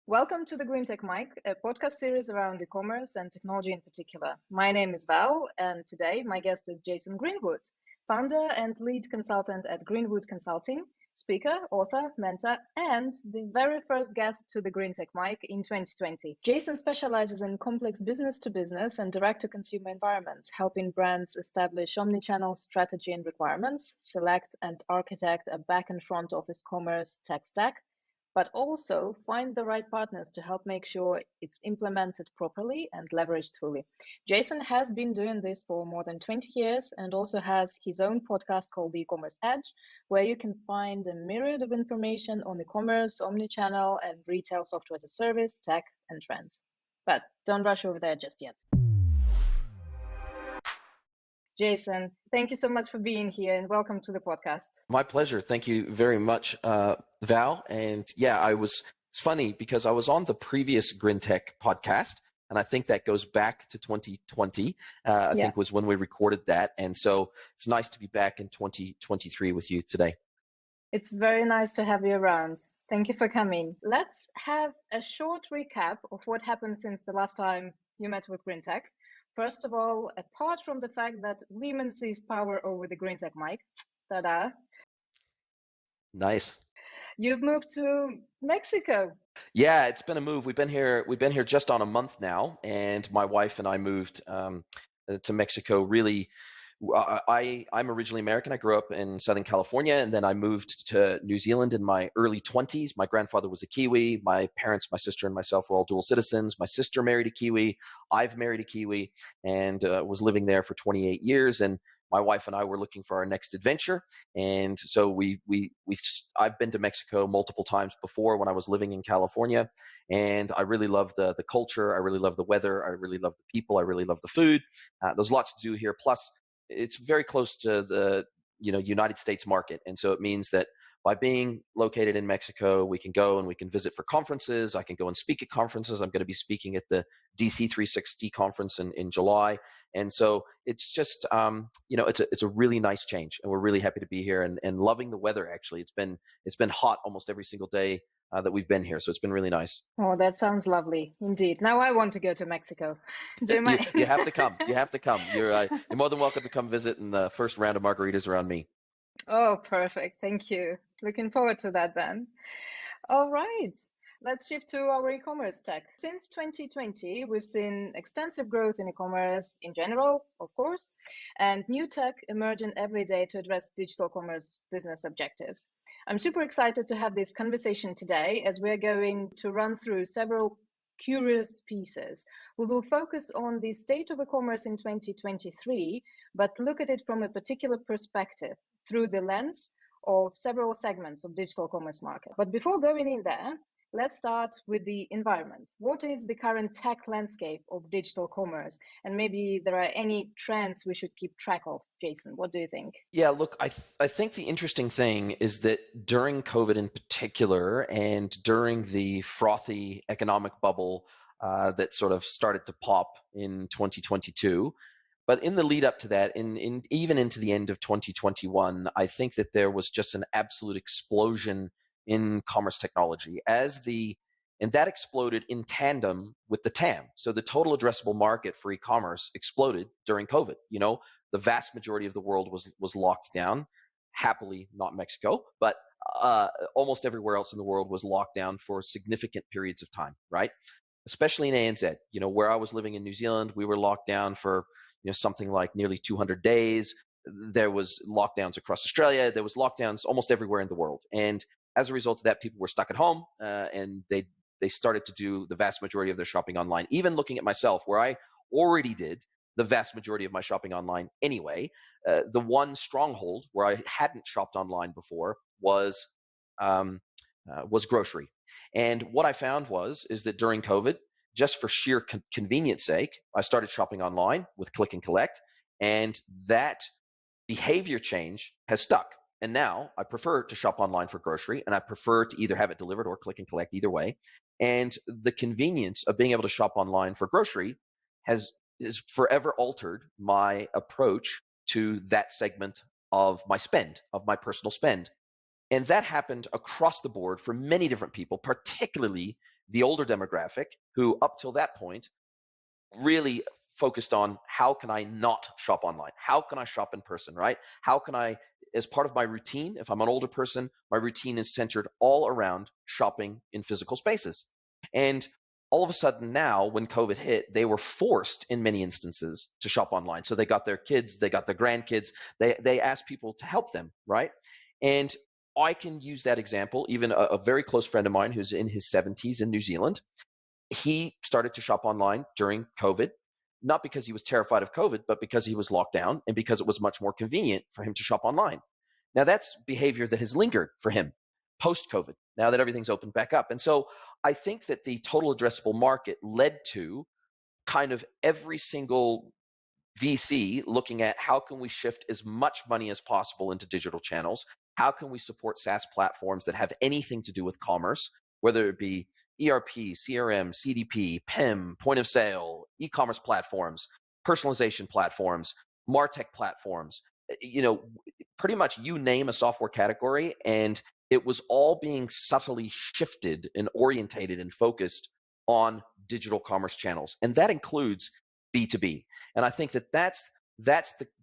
Welcome to the Green Tech Mic, a podcast series around e-commerce and technology in particular. My name is Val, and today my guest is Jason Greenwood, founder and lead consultant at Greenwood Consulting, speaker, author, mentor, and the very first guest to the Green Tech Mic in 2020. Jason specializes in complex business-to-business and direct-to-consumer environments, helping brands establish omnichannel strategy and requirements, select and architect a back and front office commerce tech stack, but also find the right partners to help make sure it's implemented properly and leveraged fully. Jason has been doing this for more than 20 years and also has his own podcast called The E-commerce Edge, where you can find a myriad of information on e-commerce, omnichannel, and retail software as a service, tech, and trends. But don't rush over there just yet. Jason, thank you so much for being here and welcome to the podcast. My pleasure. Thank you very much, Val. And yeah, it's funny because I was on the previous GreenTech podcast, and I think that goes back to 2020, I think was when we recorded that. And so it's nice to be back in 2023 with you today. It's very nice to have you around. Thank you for coming. Let's have a short recap of what happened since the last time you met with GreenTech. First of all, apart from the fact that women seized power over the GreenTech mic, ta-da. Nice. You've moved to Mexico. Yeah, it's been a move. We've been here just on a month now, and my wife and I moved to Mexico. Really, I'm originally American. I grew up in Southern California, and then I moved to New Zealand in my early 20s. My grandfather was a Kiwi. My parents, my sister, and myself were all dual citizens. My sister married a Kiwi. I've married a Kiwi, and was living there for 28 years. And my wife and I were looking for our next adventure, and so I've been to Mexico multiple times before when I was living in California, and I really love the culture. I really love the weather. I really love the people. I really love the food. There's lots to do here. Plus, it's very close to the United States market, and so it means that by being located in Mexico, we can go and we can visit for conferences. I can go and speak at conferences. I'm going to be speaking at the DC 360 conference in July, and so it's just it's a really nice change, and we're really happy to be here and loving the weather. Actually, it's been hot almost every single day that we've been here, so it's been really nice. Oh, that sounds lovely indeed. Now I want to go to Mexico. Do you mind? You have to come. You have to come. You're more than welcome to come visit in the first round of margaritas around me. Oh, perfect. Thank you. Looking forward to that then. All right. Let's shift to our e-commerce tech. Since 2020, we've seen extensive growth in e-commerce in general, of course, and new tech emerging every day to address digital commerce business objectives. I'm super excited to have this conversation today as we're going to run through several curious pieces. We will focus on the state of e-commerce in 2023, but look at it from a particular perspective through the lens of several segments of digital commerce market. But before going in there, let's start with the environment. What is the current tech landscape of digital commerce? And maybe there are any trends we should keep track of. Jason, what do you think? Yeah, look, I think the interesting thing is that during COVID in particular, and during the frothy economic bubble that sort of started to pop in 2022, but in the lead up to that, even into the end of 2021, I think that there was just an absolute explosion in commerce technology and that exploded in tandem with the TAM. So the total addressable market for e-commerce exploded during COVID. The vast majority of the world was locked down. Happily, not Mexico, but almost everywhere else in the world was locked down for significant periods of time, right? Especially in ANZ, where I was living in New Zealand, we were locked down for something like nearly 200 days. There was lockdowns across Australia. There was lockdowns almost everywhere in the world. And as a result of that, people were stuck at home, and they started to do the vast majority of their shopping online. Even looking at myself, where I already did the vast majority of my shopping online anyway, the one stronghold where I hadn't shopped online before was grocery. And what I found is that during COVID, just for sheer convenience sake, I started shopping online with click and collect, and that behavior change has stuck. And now I prefer to shop online for grocery, and I prefer to either have it delivered or click and collect, either way. And the convenience of being able to shop online for grocery has forever altered my approach to that segment of my spend, of my personal spend. And that happened across the board for many different people, particularly the older demographic, who up till that point really focused on how can I not shop online? How can I shop in person, right? How can I, as part of my routine, if I'm an older person, my routine is centered all around shopping in physical spaces. And all of a sudden now, when COVID hit, they were forced in many instances to shop online. So they got their kids, they got their grandkids, they asked people to help them, right? And I can use that example. Even a very close friend of mine who's in his 70s in New Zealand, he started to shop online during COVID, not because he was terrified of COVID, but because he was locked down and because it was much more convenient for him to shop online. Now, that's behavior that has lingered for him post COVID, now that everything's opened back up. And so I think that the total addressable market led to kind of every single VC looking at how can we shift as much money as possible into digital channels? How can we support SaaS platforms that have anything to do with commerce, whether it be ERP, CRM, CDP, PIM, point of sale, e-commerce platforms, personalization platforms, MarTech platforms, you know, pretty much you name a software category, and it was all being subtly shifted and orientated and focused on digital commerce channels. And that includes B2B. And I think that that's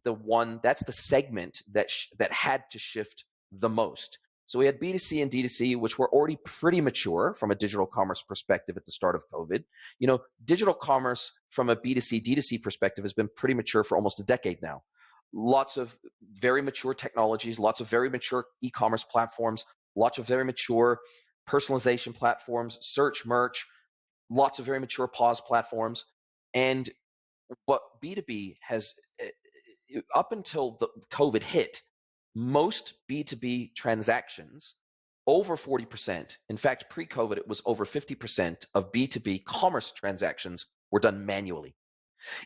the segment that had to shift the most. So we had B2C and D2C, which were already pretty mature from a digital commerce perspective at the start of COVID. You know, digital commerce from a B2C, D2C perspective has been pretty mature for almost a decade now. Lots of very mature technologies, lots of very mature e-commerce platforms, lots of very mature personalization platforms, search, merch, lots of very mature POS platforms. And what B2B has, up until the COVID hit, most B2B transactions, over 40%, in fact, pre-COVID, it was over 50% of B2B commerce transactions were done manually.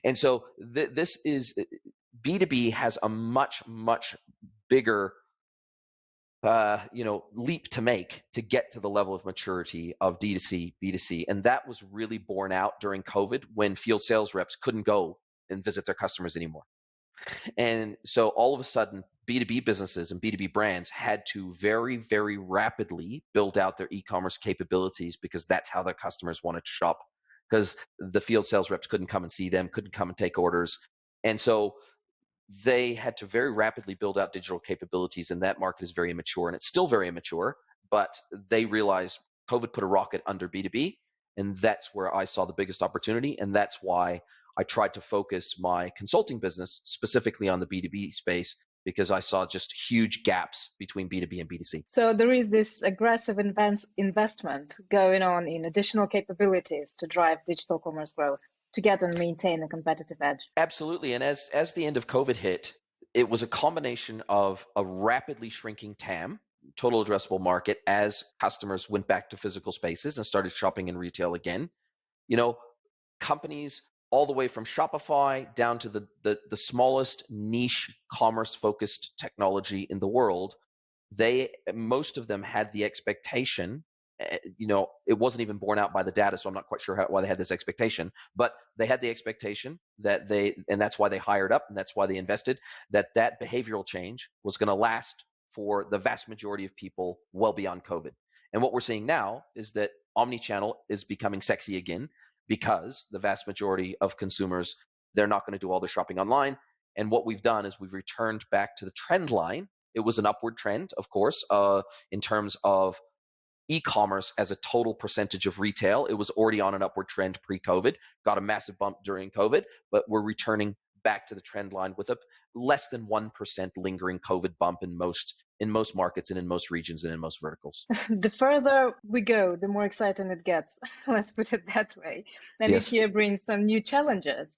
And so this is, B2B has a much, much bigger leap to make to get to the level of maturity of D2C, B2C. And that was really borne out during COVID when field sales reps couldn't go and visit their customers anymore. And so all of a sudden, B2B businesses and B2B brands had to very, very rapidly build out their e-commerce capabilities because that's how their customers wanted to shop, because the field sales reps couldn't come and see them, couldn't come and take orders. And so they had to very rapidly build out digital capabilities, and that market is very immature, and it's still very immature, but they realized COVID put a rocket under B2B, and that's where I saw the biggest opportunity, and that's why I tried to focus my consulting business specifically on the B2B space, because I saw just huge gaps between B2B and B2C. So there is this aggressive investment going on in additional capabilities to drive digital commerce growth to get and maintain a competitive edge. Absolutely. And as the end of COVID hit, it was a combination of a rapidly shrinking TAM, total addressable market, as customers went back to physical spaces and started shopping in retail again. You know, companies all the way from Shopify down to the smallest niche commerce focused technology in the world, most of them had the expectation, it wasn't even borne out by the data, so I'm not quite sure why they had this expectation, but they had the expectation that and that's why they hired up, and that's why they invested, that behavioral change was going to last for the vast majority of people well beyond COVID. And what we're seeing now is that omnichannel is becoming sexy again, because the vast majority of consumers, they're not going to do all their shopping online. And what we've done is we've returned back to the trend line. It was an upward trend, of course, in terms of e-commerce as a total percentage of retail. It was already on an upward trend pre-COVID, got a massive bump during COVID, but we're returning back to the trend line with a less than 1% lingering COVID bump in most markets and in most regions and in most verticals. The further we go, the more exciting it gets. Let's put it that way. And Yes. each year brings some new challenges,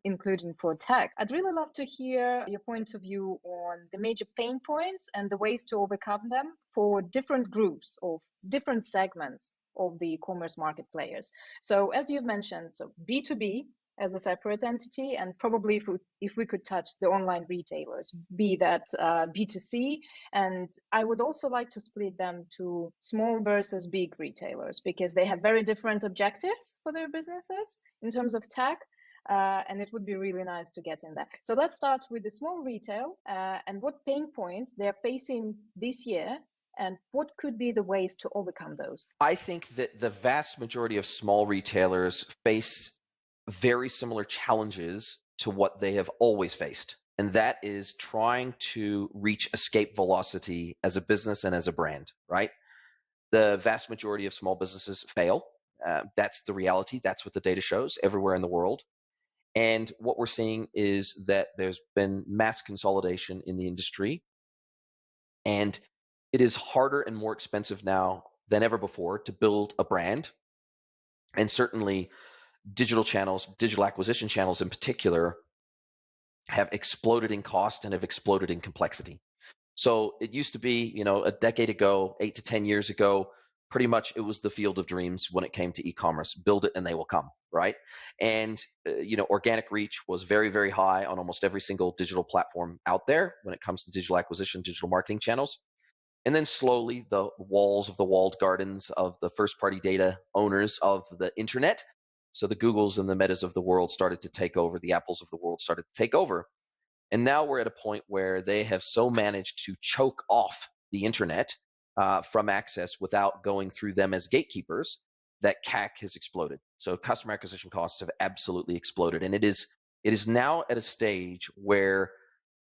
including for tech. I'd really love to hear your point of view on the major pain points and the ways to overcome them for different groups of different segments of the e-commerce market players. So as you've mentioned, so B2B as a separate entity, and probably if we could touch the online retailers, be that B2C, and I would also like to split them to small versus big retailers, because they have very different objectives for their businesses in terms of tech. And it would be really nice to get in that. So let's start with the small retail and what pain points they're facing this year And what could be the ways to overcome those? I think that the vast majority of small retailers face very similar challenges to what they have always faced. And that is trying to reach escape velocity as a business and as a brand, right? The vast majority of small businesses fail. That's the reality. That's what the data shows everywhere in the world. And what we're seeing is that there's been mass consolidation in the industry, and it is harder and more expensive now than ever before to build a brand. And certainly, digital channels, digital acquisition channels in particular, have exploded in cost and have exploded in complexity. So it used to be, a decade ago, 8 to 10 years ago, pretty much it was the field of dreams when it came to e-commerce. Build it and they will come, right? And organic reach was very, very high on almost every single digital platform out there when it comes to digital acquisition, digital marketing channels. And then slowly, the walls of the walled gardens of the first-party data owners of the internet, so the Googles and the Metas of the world started to take over, the Apples of the world started to take over. And now we're at a point where they have so managed to choke off the internet from access without going through them as gatekeepers that CAC has exploded. So customer acquisition costs have absolutely exploded. And it is now at a stage where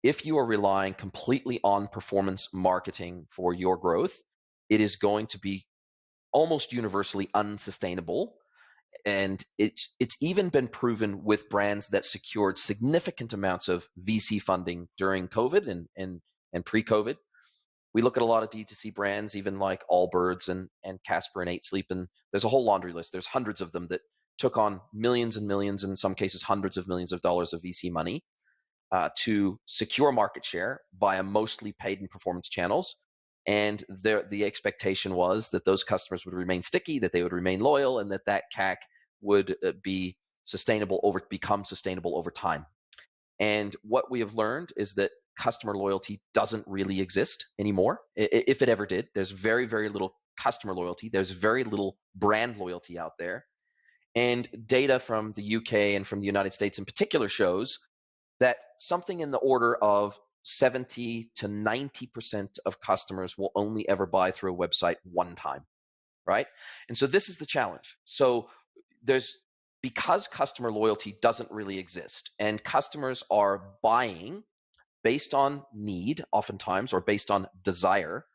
if you are relying completely on performance marketing for your growth, it is going to be almost universally unsustainable. And it's even been proven with brands that secured significant amounts of VC funding during COVID and pre-COVID. We look at a lot of D2C brands, even like Allbirds and Casper and 8 Sleep, and there's a whole laundry list. There's hundreds of them that took on millions and millions, in some cases hundreds of millions of dollars of VC money to secure market share via mostly paid and performance channels. And the expectation was that those customers would remain sticky, that they would remain loyal, and that CAC would become sustainable over time. And what we have learned is that customer loyalty doesn't really exist anymore. If it ever did, there's very, very little customer loyalty. There's very little brand loyalty out there. And data from the UK and from the United States in particular shows that something in the order of 70 to 90% of customers will only ever buy through a website one time, right? And so this is the challenge. So because customer loyalty doesn't really exist and customers are buying based on need oftentimes or based on desire.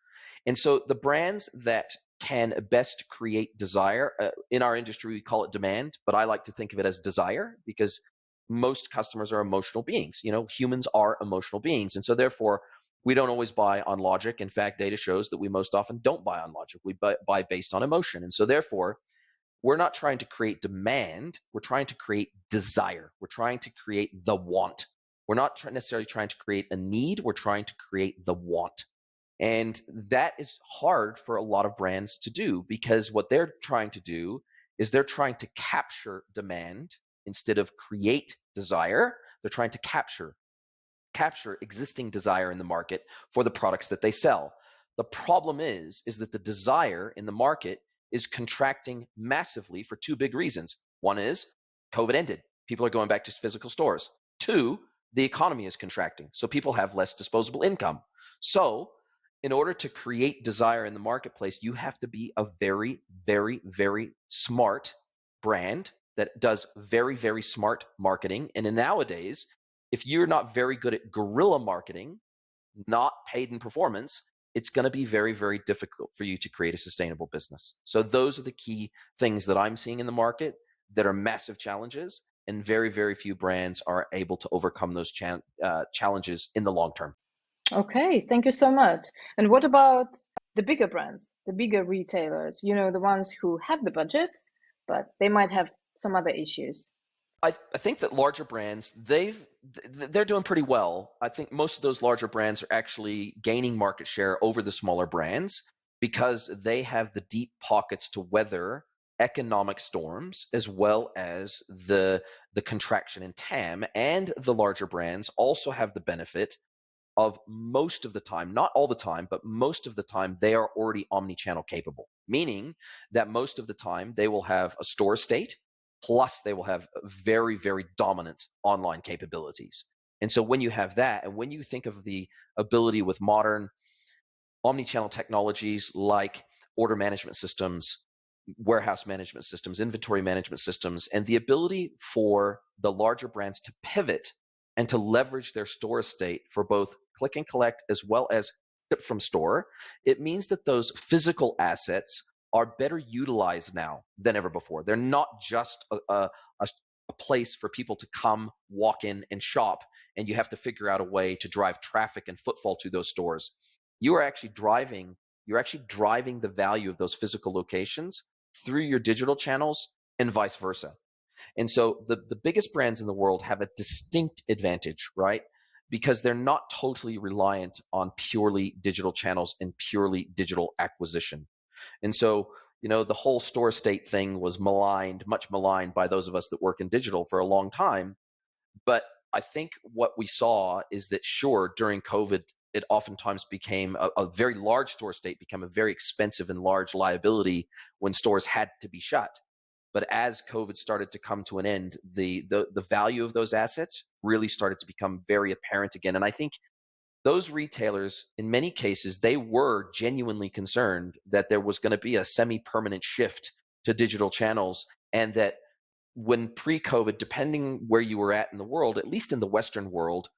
And so the brands that can best create desire, in our industry we call it demand, but I like to think of it as desire because most customers are emotional beings. Humans are emotional beings. And so therefore, we don't always buy on logic. In fact, data shows that we most often don't buy on logic. We buy based on emotion. And so therefore, we're not trying to create demand. We're trying to create desire. We're trying to create the want. We're not necessarily trying to create a need. We're trying to create the want. And that is hard for a lot of brands to do because what they're trying to do is they're trying to capture demand instead of create desire. They're trying to capture existing desire in the market for the products that they sell. The problem is that the desire in the market is contracting massively for two big reasons. One is COVID ended. People are going back to physical stores. Two, the economy is contracting. So people have less disposable income. So in order to create desire in the marketplace, you have to be a very, very, very smart brand that does very, very smart marketing. And nowadays, if you're not very good at guerrilla marketing, not paid in performance, it's going to be very, very difficult for you to create a sustainable business. So those are the key things that I'm seeing in the market that are massive challenges, and very, very few brands are able to overcome those challenges in the long term. Okay, thank you so much. And what about the bigger brands, the bigger retailers, the ones who have the budget, but they might have some other issues? I think that larger brands, they're doing pretty well. I think most of those larger brands are actually gaining market share over the smaller brands because they have the deep pockets to weather economic storms as well as the contraction in TAM. And the larger brands also have the benefit of most of the time, not all the time, but most of the time, they are already omni-channel capable, meaning that most of the time they will have a store estate, plus they will have very, very dominant online capabilities. And so when you have that, and when you think of the ability with modern omni-channel technologies like order management systems, warehouse management systems, inventory management systems, and the ability for the larger brands to pivot and to leverage their store estate for both click and collect as well as ship from store. It means that those physical assets are better utilized now than ever before. They're not just a place for people to come, walk in, and shop, and you have to figure out a way to drive traffic and footfall to those stores. You're actually driving the value of those physical locations through your digital channels and vice versa. And so the biggest brands in the world have a distinct advantage, right? Because they're not totally reliant on purely digital channels and purely digital acquisition. And so, the whole store state thing was much maligned by those of us that work in digital for a long time. But I think what we saw is that, sure, during COVID, it oftentimes became a very large store state became a very expensive and large liability when stores had to be shut. But as COVID started to come to an end, the value of those assets really started to become very apparent again. And I think those retailers, in many cases, they were genuinely concerned that there was going to be a semi-permanent shift to digital channels, and that when pre-COVID, depending where you were at in the world, at least in the Western world,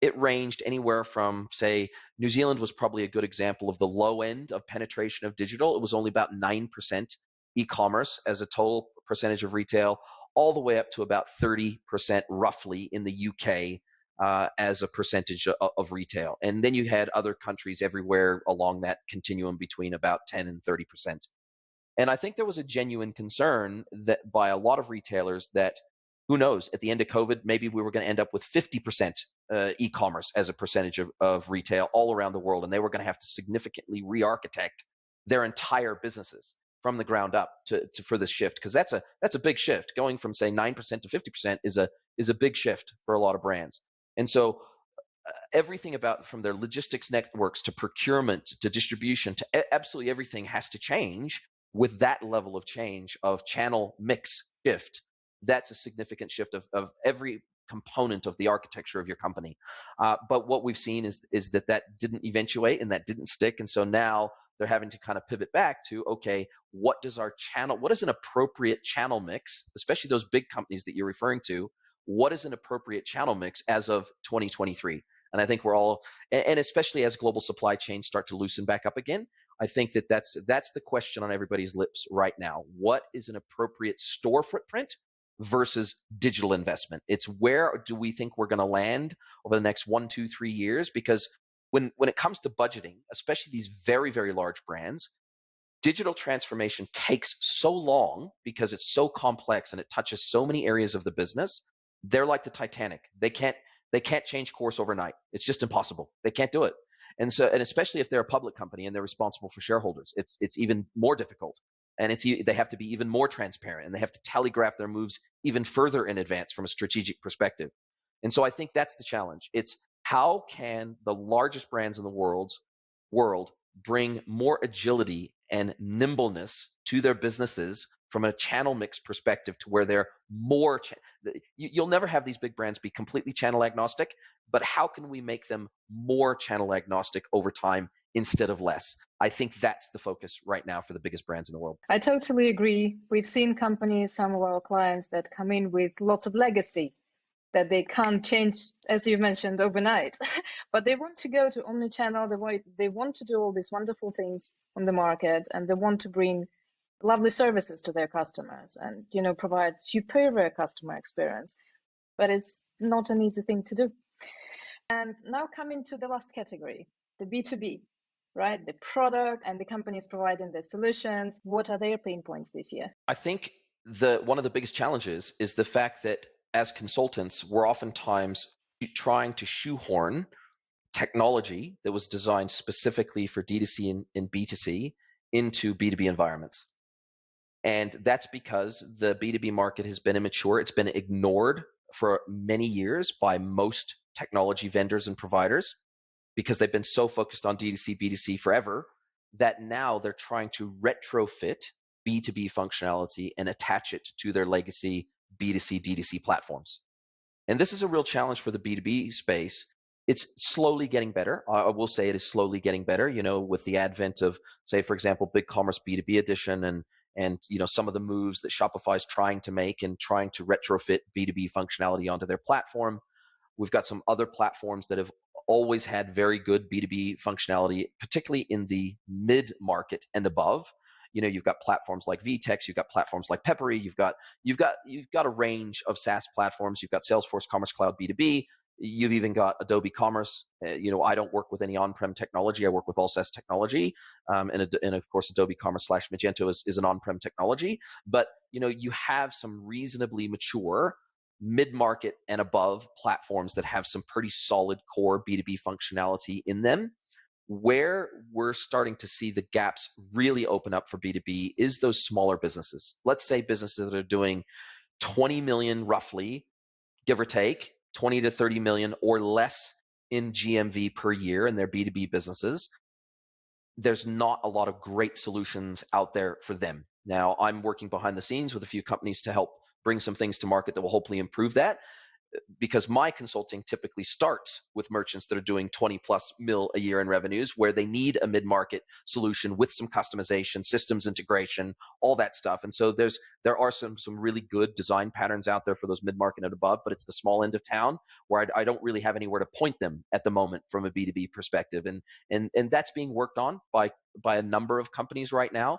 it ranged anywhere from, say, New Zealand was probably a good example of the low end of penetration of digital. It was only about 9% e-commerce as a total percentage of retail, all the way up to about 30% roughly in the UK as a percentage of retail. And then you had other countries everywhere along that continuum between about 10 and 30%. And I think there was a genuine concern that by a lot of retailers that, who knows, at the end of COVID, maybe we were going to end up with 50% e-commerce as a percentage of retail all around the world. And they were going to have to significantly re-architect their entire businesses from the ground up for this shift. Because that's a big shift. Going from, say, 9% to 50% is a big shift for a lot of brands. And so everything about, from their logistics networks to procurement to distribution to absolutely everything has to change. With that level of change of channel mix shift, that's a significant shift of every component of the architecture of your company. But what we've seen is that didn't eventuate and that didn't stick. And so now they're having to kind of pivot back to, okay, what is an appropriate channel mix, especially those big companies that you're referring to, what is an appropriate channel mix as of 2023? And I think we're all, and especially as global supply chains start to loosen back up again, I think that's the question on everybody's lips right now. What is an appropriate store footprint versus digital investment? It's where do we think we're going to land over the next 1, 2, 3 years? Because when it comes to budgeting, especially these very, very large brands, digital transformation takes so long because it's so complex and it touches so many areas of the business. They're like the Titanic. They can't change course overnight. It's just impossible. They can't do it. And especially if they're a public company and they're responsible for shareholders, it's even more difficult. And they have to be even more transparent, and they have to telegraph their moves even further in advance from a strategic perspective. And so I think that's the challenge. It's how can the largest brands in the world bring more agility and nimbleness to their businesses from a channel mix perspective, to where they're more you'll never have these big brands be completely channel agnostic, but how can we make them more channel agnostic over time instead of less? I think that's the focus right now for the biggest brands in the world. I totally agree. We've seen companies, some of our clients, that come in with lots of legacy that they can't change, as you mentioned, overnight. But they want to go to omnichannel. They want to do all these wonderful things on the market, and they want to bring lovely services to their customers and provide superior customer experience. But it's not an easy thing to do. And now coming to the last category, the B2B, right? The product and the companies providing the solutions. What are their pain points this year? I think one of the biggest challenges is the fact that as consultants, we're oftentimes trying to shoehorn technology that was designed specifically for D2C and B2C into B2B environments. And that's because the B2B market has been immature. It's been ignored for many years by most technology vendors and providers because they've been so focused on D2C, B2C forever that now they're trying to retrofit B2B functionality and attach it to their legacy B2C, D2C platforms. And this is a real challenge for the B2B space It's slowly getting better. I will say it is slowly getting better, with the advent of, say, for example, BigCommerce B2B edition and some of the moves that Shopify is trying to make and trying to retrofit B2B functionality onto their platform. We've got some other platforms that have always had very good B2B functionality, particularly in the mid-market and above. You've got platforms like Vtex, you've got platforms like Peppery, you've got a range of SaaS platforms. You've got Salesforce Commerce Cloud B2B. You've even got Adobe Commerce. I don't work with any on-prem technology. I work with all SaaS technology, and of course Adobe Commerce / Magento is an on-prem technology. But you have some reasonably mature mid-market and above platforms that have some pretty solid core B2B functionality in them. Where we're starting to see the gaps really open up for B2B is those smaller businesses. Let's say businesses that are doing 20 million roughly, give or take, 20 to 30 million or less in GMV per year in their B2B businesses. There's not a lot of great solutions out there for them. Now, I'm working behind the scenes with a few companies to help bring some things to market that will hopefully improve that, because my consulting typically starts with merchants that are doing 20 plus mil a year in revenues, where they need a mid-market solution with some customization, systems integration, all that stuff. And so there are some really good design patterns out there for those mid-market and above, but it's the small end of town where I don't really have anywhere to point them at the moment from a B2B perspective. And that's being worked on by a number of companies right now.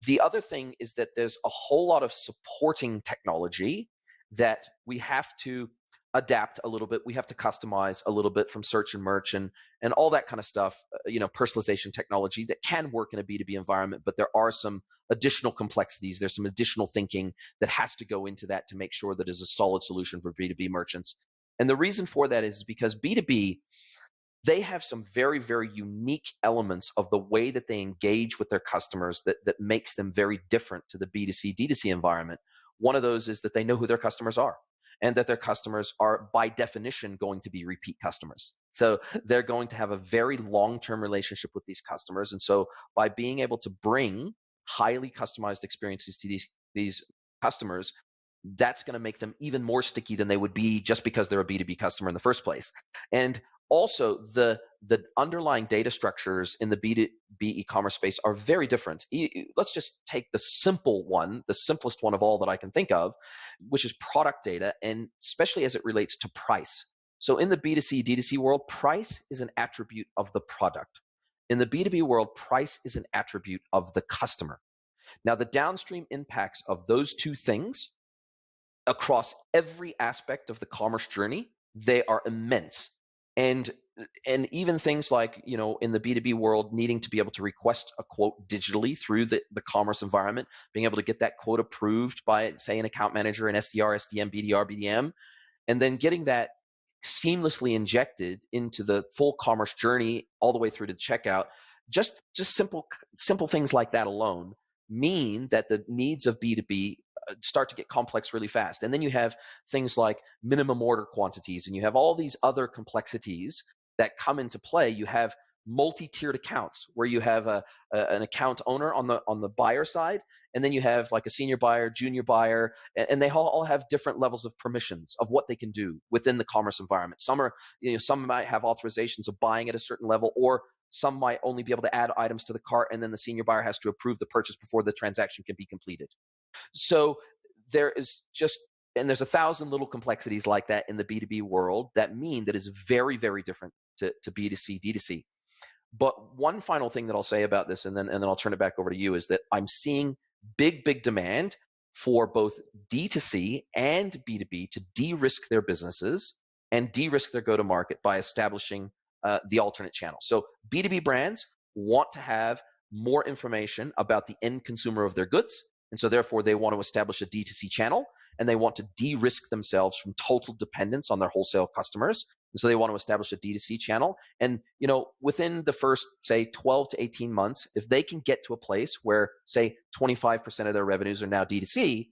The other thing is that there's a whole lot of supporting technology that we have to adapt a little bit. We have to customize a little bit from search and merch and all that kind of stuff, personalization technology that can work in a B2B environment, but there are some additional complexities. There's some additional thinking that has to go into that to make sure that it's a solid solution for B2B merchants. And the reason for that is because B2B, they have some very, very unique elements of the way that they engage with their customers that makes them very different to the B2C, D2C environment. One of those is that they know who their customers are, and that their customers are by definition going to be repeat customers. So they're going to have a very long-term relationship with these customers. And so by being able to bring highly customized experiences to these customers, that's going to make them even more sticky than they would be just because they're a B2B customer in the first place. And also, the underlying data structures in the B2B e-commerce space are very different. Let's just take the simplest one of all that I can think of, which is product data, and especially as it relates to price. So in the B2C, D2C world, price is an attribute of the product. In the B2B world, price is an attribute of the customer. Now, the downstream impacts of those two things across every aspect of the commerce journey, they are immense. And even things like, in the B2B world, needing to be able to request a quote digitally through the commerce environment, being able to get that quote approved by, say, an account manager, an SDR, SDM, BDR, BDM, and then getting that seamlessly injected into the full commerce journey all the way through to the checkout. Just simple things like that alone mean that the needs of B2B start to get complex really fast. And then you have things like minimum order quantities, and you have all these other complexities that come into play. You have multi-tiered accounts where you have an account owner on the buyer side, and then you have like a senior buyer, junior buyer, and they all have different levels of permissions of what they can do within the commerce environment. Some might have authorizations of buying at a certain level, or some might only be able to add items to the cart, and then the senior buyer has to approve the purchase before the transaction can be completed. So there's 1,000 little complexities like that in the B2B world that mean that is very, very different to B2C, D2C. But one final thing that I'll say about this, and then I'll turn it back over to you, is that I'm seeing big demand for both D2C and B2B to de-risk their businesses and de-risk their go-to-market by establishing the alternate channel. So B2B brands want to have more information about the end consumer of their goods, and so therefore they want to establish a D2C channel, and they want to de-risk themselves from total dependence on their wholesale customers. And so they want to establish a D2C channel. And, within the first, say, 12 to 18 months, if they can get to a place where, say, 25% of their revenues are now D2C,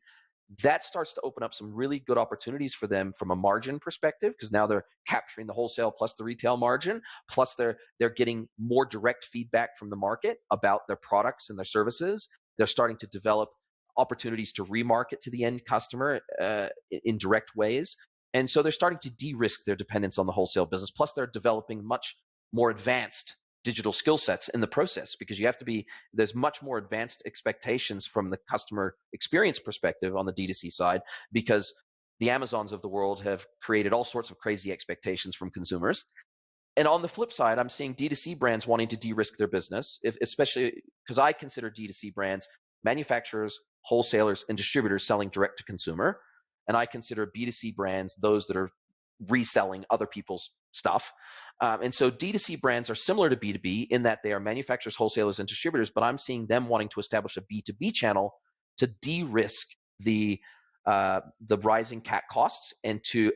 that starts to open up some really good opportunities for them from a margin perspective, because now they're capturing the wholesale plus the retail margin, plus they're getting more direct feedback from the market about their products and their services. They're starting to develop opportunities to remarket to the end customer in direct ways. And so they're starting to de-risk their dependence on the wholesale business. Plus, they're developing much more advanced digital skill sets in the process, because there's much more advanced expectations from the customer experience perspective on the D2C side, because the Amazons of the world have created all sorts of crazy expectations from consumers. And on the flip side, I'm seeing D2C brands wanting to de-risk their business, especially because I consider D2C brands manufacturers, wholesalers, and distributors selling direct to consumer. And I consider B2C brands those that are reselling other people's stuff. And so D2C brands are similar to B2B in that they are manufacturers, wholesalers, and distributors, but I'm seeing them wanting to establish a B2B channel to de-risk the rising CAC costs, and to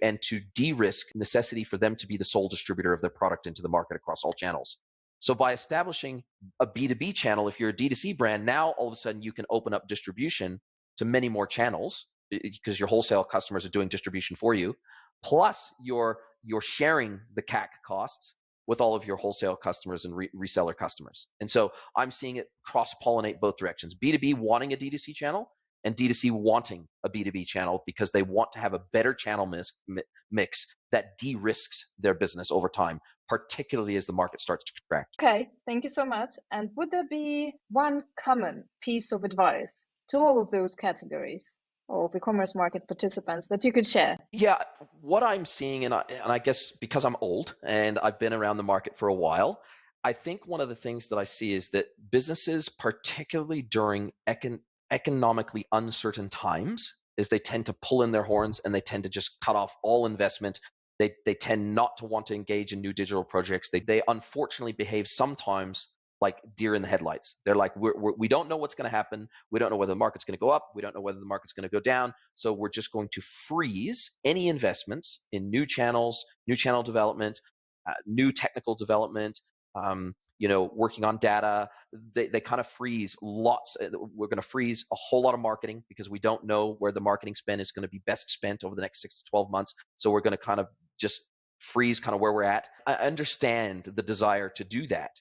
de-risk necessity for them to be the sole distributor of their product into the market across all channels. So by establishing a B2B channel, if you're a D2C brand, now all of a sudden you can open up distribution to many more channels, because your wholesale customers are doing distribution for you. Plus, you're sharing the CAC costs with all of your wholesale customers and reseller customers. And so I'm seeing it cross-pollinate both directions. B2B wanting a D2C channel, and D2C wanting a B2B channel, because they want to have a better channel mix that de-risks their business over time, particularly as the market starts to contract. Okay, thank you so much. And would there be one common piece of advice to all of those categories of e-commerce market participants that you could share? Yeah, what I'm seeing, and I guess because I'm old and I've been around the market for a while, I think one of the things that I see is that businesses, particularly during economically uncertain times, is they tend to pull in their horns and they tend to just cut off all investment. They tend not to want to engage in new digital projects. They unfortunately behave sometimes like deer in the headlights. They're like, we don't know what's going to happen. We don't know whether the market's going to go up. We don't know whether the market's going to go down. So we're just going to freeze any investments in new channels, new channel development, new technical development, working on data. They kind of freeze lots. We're going to freeze a whole lot of marketing, because we don't know where the marketing spend is going to be best spent over the next 6 to 12 months. So we're going to kind of just freeze kind of where we're at. I understand the desire to do that.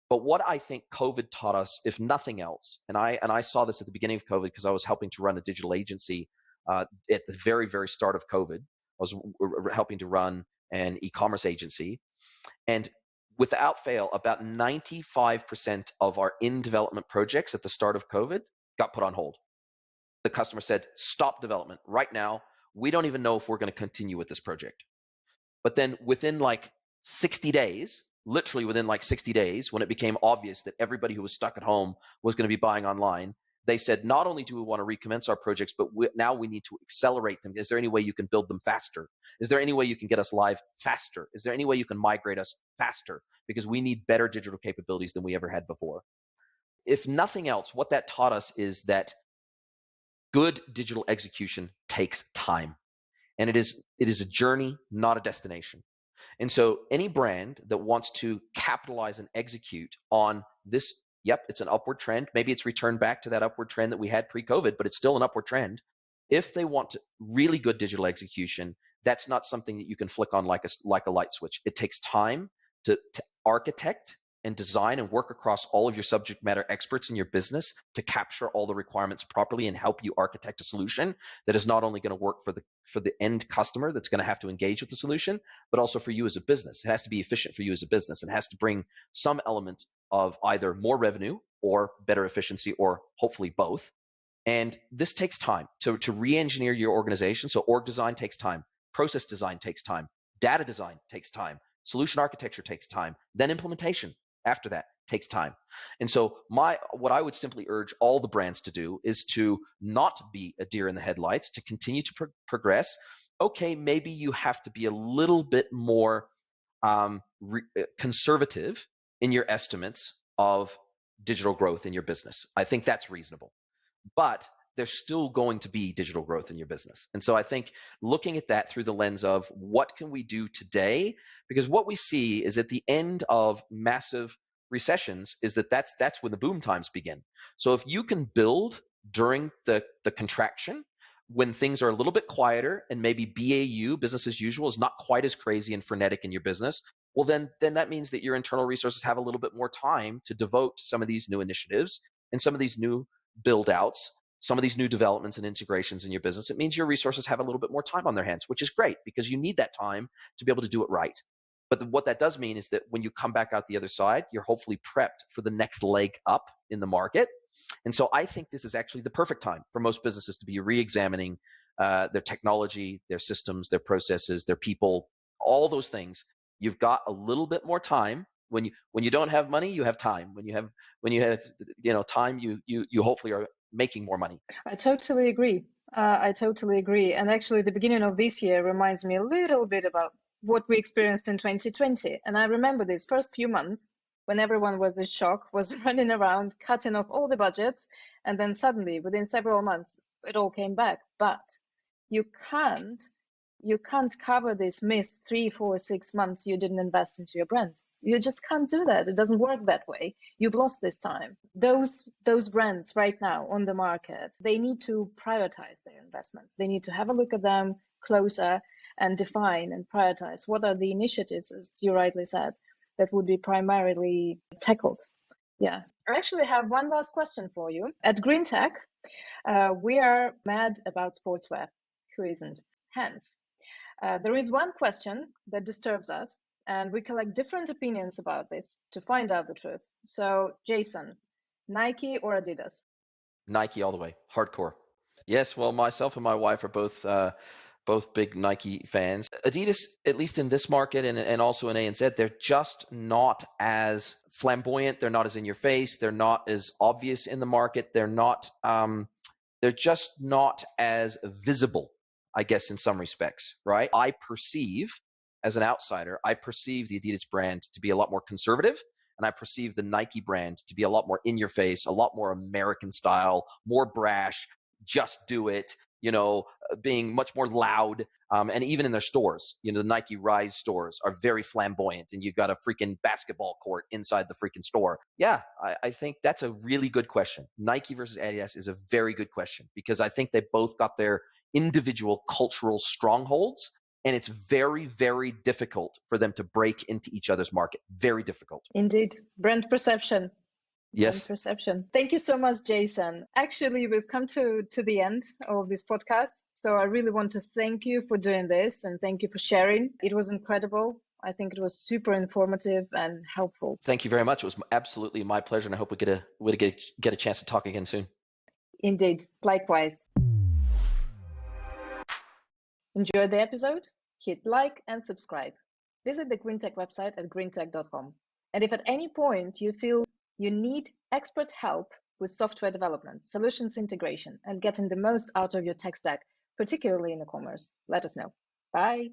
But what I think COVID taught us, if nothing else, and I saw this at the beginning of COVID because I was helping to run a digital agency at the very, very start of COVID. I was helping to run an e-commerce agency. And without fail, about 95% of our in-development projects at the start of COVID got put on hold. The customer said, stop development right now. We don't even know if we're going to continue with this project. But then within like 60 days, literally within like 60 days, when it became obvious that everybody who was stuck at home was going to be buying online, they said, not only do we want to recommence our projects, but now we need to accelerate them. Is there any way you can build them faster? Is there any way you can get us live faster? Is there any way you can migrate us faster? Because we need better digital capabilities than we ever had before. If nothing else, what that taught us is that good digital execution takes time. And it is a journey, not a destination. And so any brand that wants to capitalize and execute on this, yep, it's an upward trend. Maybe it's returned back to that upward trend that we had pre-COVID, but it's still an upward trend. If they want really good digital execution, that's not something that you can flick on like a light switch. It takes time to architect and design and work across all of your subject matter experts in your business to capture all the requirements properly and help you architect a solution that is not only going to work for the end customer that's going to have to engage with the solution, but also for you as a business. It has to be efficient for you as a business, and has to bring some element of either more revenue or better efficiency, or hopefully both. And this takes time to re-engineer your organization. So org design takes time, process design takes time, data design takes time, solution architecture takes time, then implementation after that takes time. And so what I would simply urge all the brands to do is to not be a deer in the headlights, to continue to progress. Okay, maybe you have to be a little bit more conservative in your estimates of digital growth in your business. I think that's reasonable. But there's still going to be digital growth in your business. And so I think looking at that through the lens of what can we do today, because what we see is at the end of massive recessions is that's when the boom times begin. So if you can build during the contraction, when things are a little bit quieter and maybe BAU, business as usual, is not quite as crazy and frenetic in your business, well, then that means that your internal resources have a little bit more time to devote to some of these new initiatives and some of these new build outs, some of these new developments and integrations in your business, it means your resources have a little bit more time on their hands, which is great because you need that time to be able to do it right. But what that does mean is that when you come back out the other side, you're hopefully prepped for the next leg up in the market. And so I think this is actually the perfect time for most businesses to be re-examining their technology, their systems, their processes, their people, all those things. You've got a little bit more time. When you don't have money, you have time. When you have time, you hopefully are making more money. I totally agree. And actually, the beginning of this year reminds me a little bit about what we experienced in 2020. And I remember these first few months when everyone was in shock, was running around, cutting off all the budgets, and then suddenly, within several months, it all came back. But you can't cover this missed 3, 4, 6 months you didn't invest into your brand. You just can't do that. It doesn't work that way. You've lost this time. Those brands right now on the market, they need to prioritize their investments. They need to have a look at them closer and define and prioritize what are the initiatives, as you rightly said, that would be primarily tackled. Yeah. I actually have one last question for you. At GreenTech, we are mad about sportswear. Who isn't? Hence, there is one question that disturbs us, and we collect different opinions about this to find out the truth. So, Jason, Nike or Adidas? Nike all the way, hardcore. Yes, well, myself and my wife are both big Nike fans. Adidas, at least in this market and also in ANZ, they're just not as flamboyant. They're not as in your face. They're not as obvious in the market. They're just not as visible, I guess, in some respects, right? As an outsider, I perceive the Adidas brand to be a lot more conservative, and I perceive the Nike brand to be a lot more in your face, a lot more American style, more brash, just do it, being much more loud. And even in their stores, the Nike Rise stores are very flamboyant, and you've got a freaking basketball court inside the freaking store. Yeah, I think that's a really good question. Nike versus Adidas is a very good question because I think they both got their individual cultural strongholds, and it's very, very difficult for them to break into each other's market. Very difficult. Indeed. Brand perception. Yes. Perception. Thank you so much, Jason. Actually, we've come to the end of this podcast. So I really want to thank you for doing this and thank you for sharing. It was incredible. I think it was super informative and helpful. Thank you very much. It was absolutely my pleasure, and I hope we get a chance to talk again soon. Indeed. Likewise. Enjoyed the episode? Hit like and subscribe. Visit the GreenTech website at greentech.com. And if at any point you feel you need expert help with software development, solutions integration, and getting the most out of your tech stack, particularly in e-commerce, let us know. Bye.